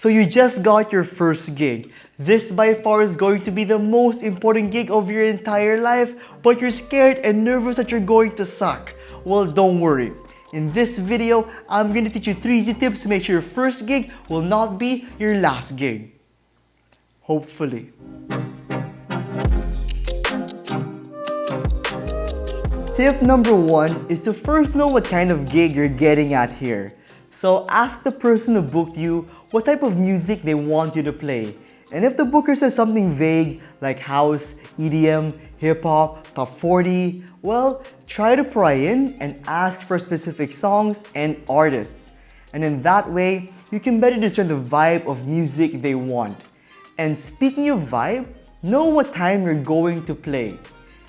So you just got your first gig. This by far is going to be the most important gig of your entire life, but you're scared and nervous that you're going to suck. Well, don't worry. In this video, I'm going to teach you 3 easy tips to make sure your first gig will not be your last gig. Hopefully. Tip number 1 is to first know what kind of gig you're getting at here. So ask the person who booked you what type of music they want you to play. And if the booker says something vague like house, EDM, hip-hop, top 40, well, try to pry in and ask for specific songs and artists. And in that way, you can better discern the vibe of music they want. And speaking of vibe, know what time you're going to play.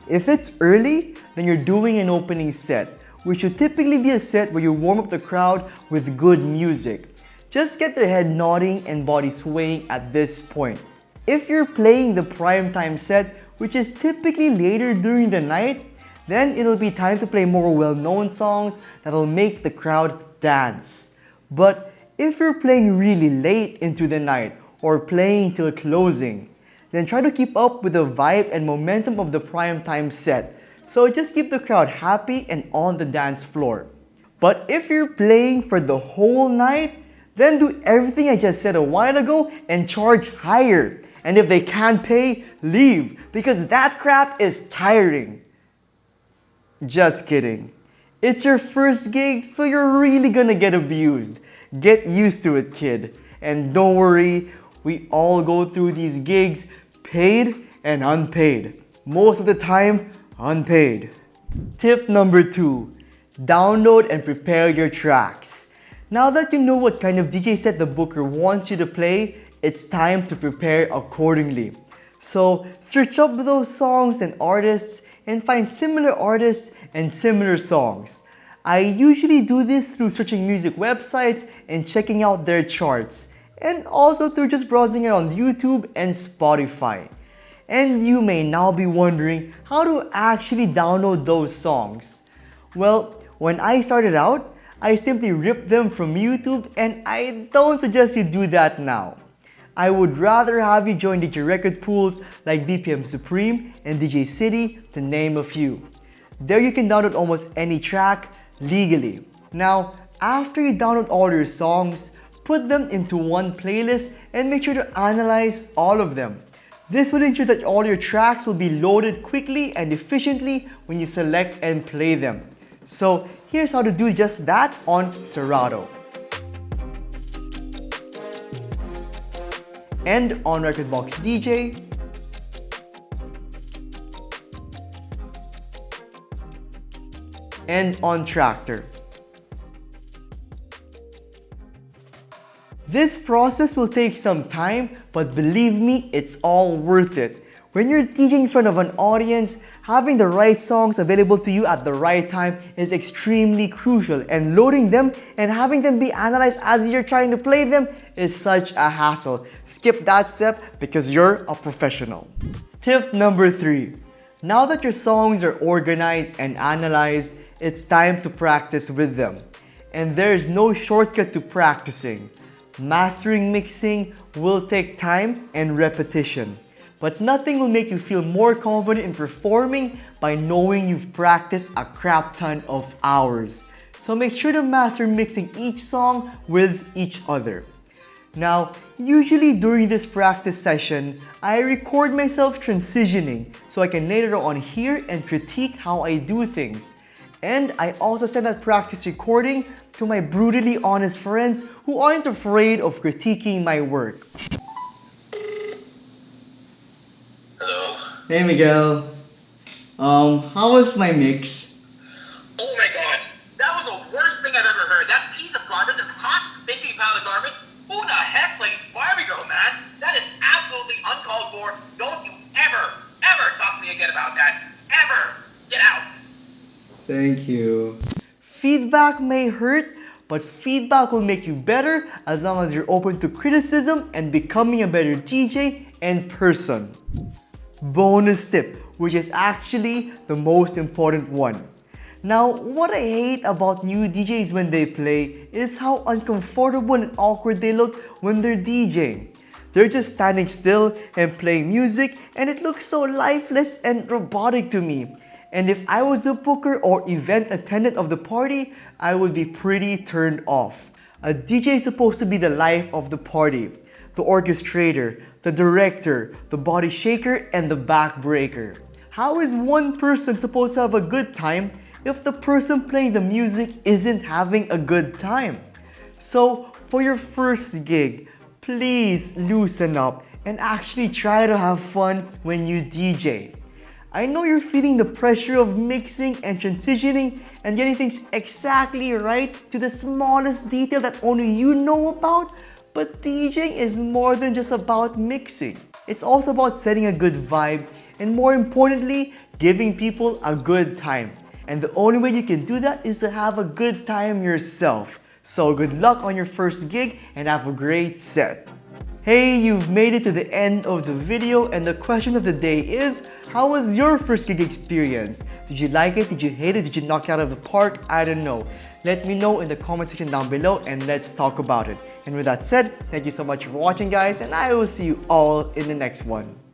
If it's early, then you're doing an opening set, which should typically be a set where you warm up the crowd with good music. Just get their head nodding and body swaying at this point. If you're playing the prime time set, which is typically later during the night, then it'll be time to play more well-known songs that'll make the crowd dance. But if you're playing really late into the night or playing till closing, then try to keep up with the vibe and momentum of the prime time set. So just keep the crowd happy and on the dance floor. But if you're playing for the whole night, then do everything I just said a while ago and charge higher. And if they can't pay, leave, because that crap is tiring. Just kidding. It's your first gig, so you're really gonna get abused. Get used to it, kid. And don't worry, we all go through these gigs, paid and unpaid. Most of the time, unpaid. Tip number 2, download and prepare your tracks. Now that you know what kind of DJ set the booker wants you to play, it's time to prepare accordingly. So search up those songs and artists and find similar artists and similar songs. I usually do this through searching music websites and checking out their charts, and also through just browsing around YouTube and Spotify. And you may now be wondering how to actually download those songs. Well, when I started out, I simply ripped them from YouTube, and I don't suggest you do that now. I would rather have you join DJ record pools like BPM Supreme and DJ City, to name a few. There you can download almost any track legally. Now, after you download all your songs, put them into one playlist and make sure to analyze all of them. This will ensure that all your tracks will be loaded quickly and efficiently when you select and play them. So here's how to do just that on Serato. And on Rekordbox DJ, and on Traktor. This process will take some time, but believe me, it's all worth it. When you're DJing in front of an audience, having the right songs available to you at the right time is extremely crucial, and loading them and having them be analyzed as you're trying to play them is such a hassle. Skip that step because you're a professional. Tip number 3. Now that your songs are organized and analyzed, it's time to practice with them. And there's no shortcut to practicing. Mastering mixing will take time and repetition. But nothing will make you feel more confident in performing by knowing you've practiced a crap ton of hours. So make sure to master mixing each song with each other. Now, usually during this practice session, I record myself transitioning so I can later on hear and critique how I do things. And I also send that practice recording to my brutally honest friends who aren't afraid of critiquing my work. Hey Miguel, how was my mix? Oh my god, that was the worst thing I've ever heard. That piece of garbage, that hot, stinking pile of garbage. Who the heck plays Barbie Girl, man? That is absolutely uncalled for. Don't you ever talk to me again about that. Ever. Get out. Thank you. Feedback may hurt, but feedback will make you better as long as you're open to criticism and becoming a better DJ and person. Bonus tip, which is actually the most important one. Now, what I hate about new DJs when they play is how uncomfortable and awkward they look when they're DJing. They're just standing still and playing music, and it looks so lifeless and robotic to me. And if I was a booker or event attendant of the party, I would be pretty turned off. A DJ is supposed to be the life of the party, the orchestrator, the director, the body shaker, and the backbreaker. How is one person supposed to have a good time if the person playing the music isn't having a good time? So, for your first gig, please loosen up and actually try to have fun when you DJ. I know you're feeling the pressure of mixing and transitioning and getting things exactly right to the smallest detail that only you know about, but DJing is more than just about mixing. It's also about setting a good vibe and, more importantly, giving people a good time. And the only way you can do that is to have a good time yourself. So good luck on your first gig and have a great set. Hey, you've made it to the end of the video, and the question of the day is, how was your first gig experience? Did you like it? Did you hate it? Did you knock it out of the park? I don't know. Let me know in the comment section down below and let's talk about it. And with that said, thank you so much for watching, guys, and I will see you all in the next one.